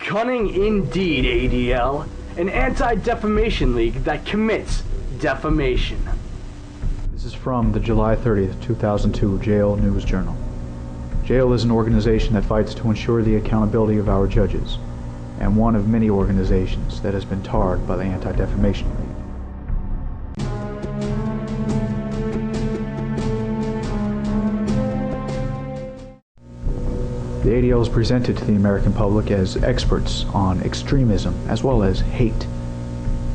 Cunning indeed, ADL. An anti-defamation league that commits defamation. This is from the July 30th, 2002 Jail News Journal. Jail is an organization that fights to ensure the accountability of our judges, and one of many organizations that has been tarred by the Anti-Defamation League. The ADL is presented to the American public as experts on extremism as well as hate.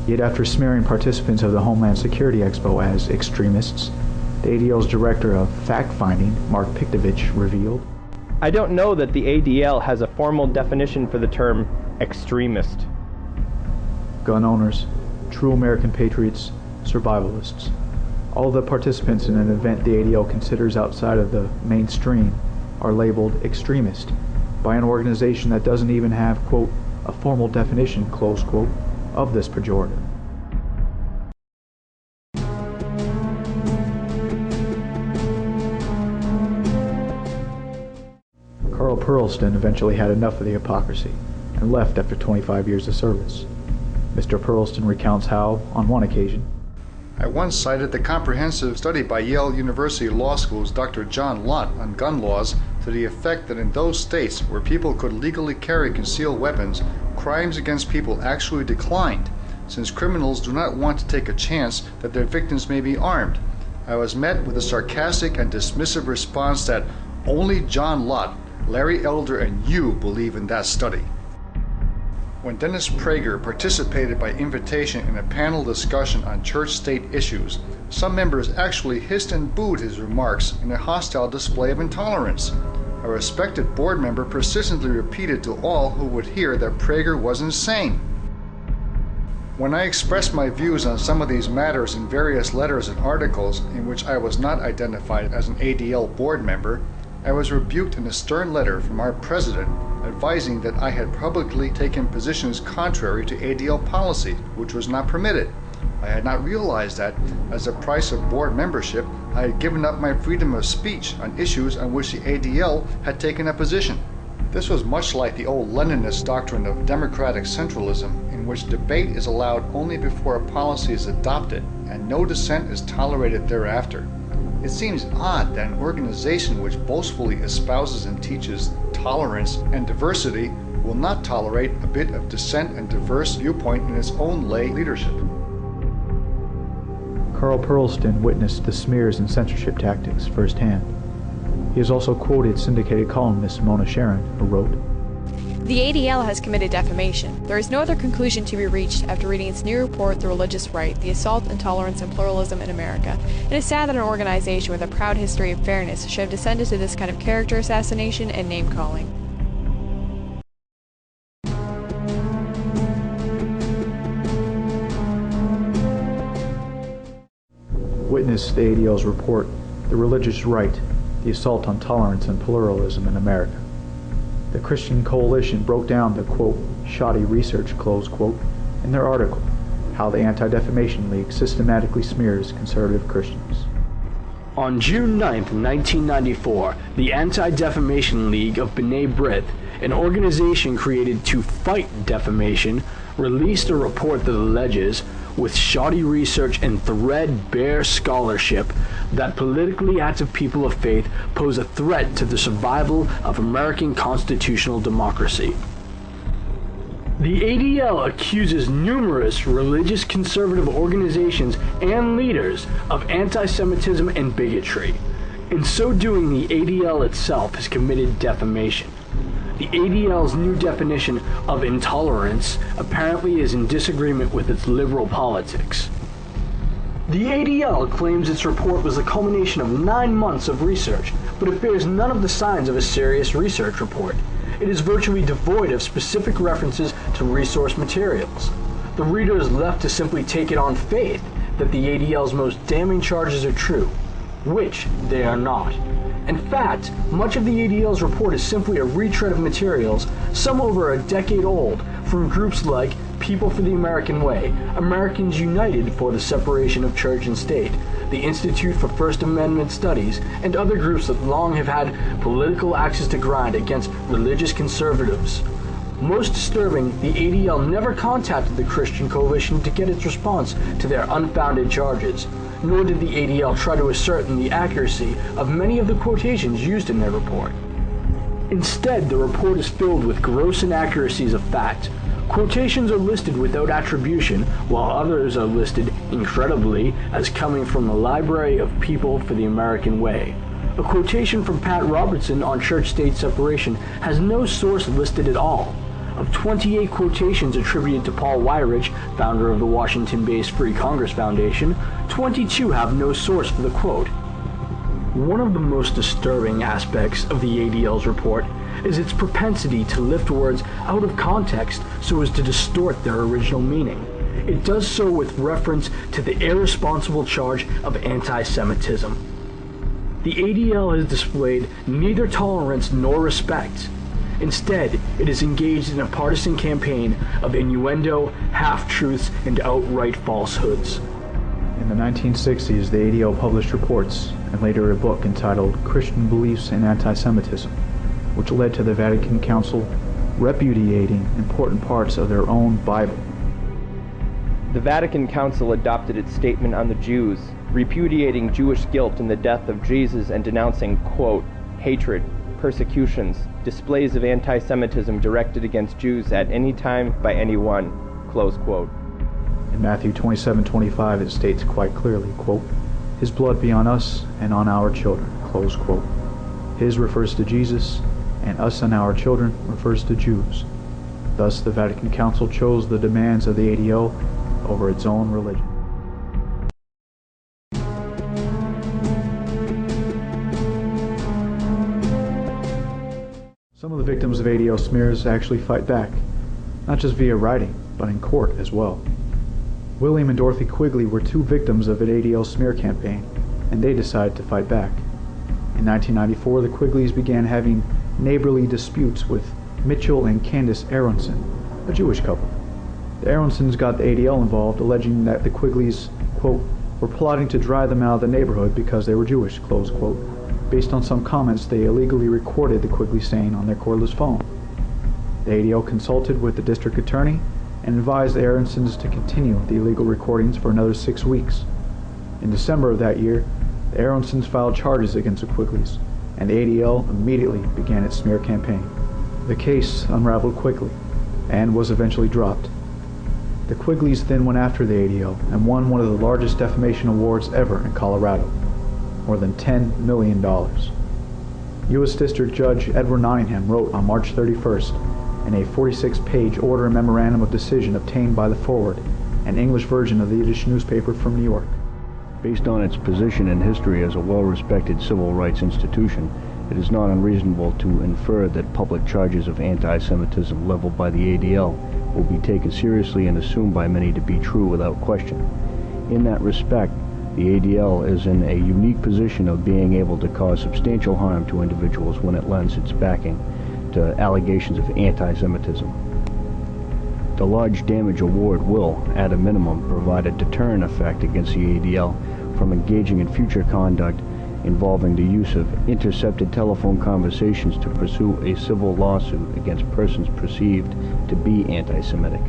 Yet after smearing participants of the Homeland Security Expo as extremists, the ADL's director of fact-finding, Mark Piktovich, revealed, "I don't know that the ADL has a formal definition for the term extremist." Gun owners, true American patriots, survivalists, all the participants in an event the ADL considers outside of the mainstream are labeled extremist by an organization that doesn't even have, quote, a formal definition, close quote, of this pejorative. Carl Perlston eventually had enough of the hypocrisy and left after 25 years of service. Mr. Perlston recounts how, on one occasion, I once cited the comprehensive study by Yale University Law School's Dr. John Lott on gun laws to the effect that in those states where people could legally carry concealed weapons, crimes against people actually declined, since criminals do not want to take a chance that their victims may be armed. I was met with a sarcastic and dismissive response that only John Lott, Larry Elder, and you believe in that study. When Dennis Prager participated by invitation in a panel discussion on church-state issues, some members actually hissed and booed his remarks in a hostile display of intolerance. A respected board member persistently repeated to all who would hear that Prager was insane. When I expressed my views on some of these matters in various letters and articles in which I was not identified as an ADL board member, I was rebuked in a stern letter from our president advising that I had publicly taken positions contrary to ADL policy, which was not permitted. I had not realized that, as a price of board membership, I had given up my freedom of speech on issues on which the ADL had taken a position. This was much like the old Leninist doctrine of democratic centralism, in which debate is allowed only before a policy is adopted, and no dissent is tolerated thereafter. It seems odd that an organization which boastfully espouses and teaches tolerance and diversity will not tolerate a bit of dissent and diverse viewpoint in its own lay leadership. Carl Perlston witnessed the smears and censorship tactics firsthand. He has also quoted syndicated columnist Mona Sharon, who wrote, "The ADL has committed defamation. There is no other conclusion to be reached after reading its new report, The Religious Right, The Assault, Intolerance, and Pluralism in America. It is sad that an organization with a proud history of fairness should have descended to this kind of character assassination and name-calling." Witness the ADL's report, The Religious Right, The Assault on Tolerance and Pluralism in America. The Christian Coalition broke down the, quote, shoddy research, close quote, in their article, How the Anti-Defamation League Systematically Smears Conservative Christians. On June 9, 1994, the Anti-Defamation League of B'nai B'rith, an organization created to fight defamation, released a report that alleges, with shoddy research and threadbare scholarship, that politically active people of faith pose a threat to the survival of American constitutional democracy. The ADL accuses numerous religious conservative organizations and leaders of anti-Semitism and bigotry. In so doing, the ADL itself has committed defamation. The ADL's new definition of intolerance apparently is in disagreement with its liberal politics. The ADL claims its report was the culmination of 9 months of research, but it bears none of the signs of a serious research report. It is virtually devoid of specific references to resource materials. The reader is left to simply take it on faith that the ADL's most damning charges are true, which they are not. In fact, much of the ADL's report is simply a retread of materials, some over a decade old, from groups like People for the American Way, Americans United for the Separation of Church and State, the Institute for First Amendment Studies, and other groups that long have had political axes to grind against religious conservatives. Most disturbing, the ADL never contacted the Christian Coalition to get its response to their unfounded charges, nor did the ADL try to ascertain the accuracy of many of the quotations used in their report. Instead, the report is filled with gross inaccuracies of fact. Quotations are listed without attribution, while others are listed, incredibly, as coming from the Library of People for the American Way. A quotation from Pat Robertson on church-state separation has no source listed at all. Of 28 quotations attributed to Paul Weyrich, founder of the Washington-based Free Congress Foundation, 22 have no source for the quote. One of the most disturbing aspects of the ADL's report is its propensity to lift words out of context so as to distort their original meaning. It does so with reference to the irresponsible charge of anti-Semitism. The ADL has displayed neither tolerance nor respect. Instead, it is engaged in a partisan campaign of innuendo, half-truths, and outright falsehoods. In the 1960s, the ADL published reports and later a book entitled Christian Beliefs and Anti-Semitism, which led to the Vatican Council repudiating important parts of their own Bible. The Vatican Council adopted its statement on the Jews, repudiating Jewish guilt in the death of Jesus and denouncing, quote, hatred, persecutions, displays of anti-Semitism directed against Jews at any time by anyone, close quote. In Matthew 27:25 it states quite clearly, quote, His blood be on us and on our children, close quote. His refers to Jesus, and us and our children refers to Jews. Thus the Vatican Council chose the demands of the ADL over its own religion. Some of the victims of ADL smears actually fight back, not just via writing, but in court as well. William and Dorothy Quigley were two victims of an ADL smear campaign, and they decided to fight back. In 1994, the Quigleys began having neighborly disputes with Mitchell and Candace Aronson, a Jewish couple. The Aronsons got the ADL involved, alleging that the Quigleys, quote, were plotting to drive them out of the neighborhood because they were Jewish, close quote, based on some comments they illegally recorded the Quigleys saying on their cordless phone. The ADL consulted with the district attorney and advised the Aronsons to continue the illegal recordings for another 6 weeks. In December of that year, the Aronsons filed charges against the Quigleys, and the ADL immediately began its smear campaign. The case unraveled quickly and was eventually dropped. The Quigleys then went after the ADL and won one of the largest defamation awards ever in Colorado, more than $10 million. U.S. District Judge Edward Nottingham wrote on March 31st in a 46-page order and memorandum of decision obtained by the Forward, an English version of the Yiddish newspaper from New York. Based on its position in history as a well-respected civil rights institution, it is not unreasonable to infer that public charges of anti-Semitism leveled by the ADL will be taken seriously and assumed by many to be true without question. In that respect, the ADL is in a unique position of being able to cause substantial harm to individuals when it lends its backing to allegations of anti-Semitism. The large damage award will, at a minimum, provide a deterrent effect against the ADL from engaging in future conduct involving the use of intercepted telephone conversations to pursue a civil lawsuit against persons perceived to be anti-Semitic.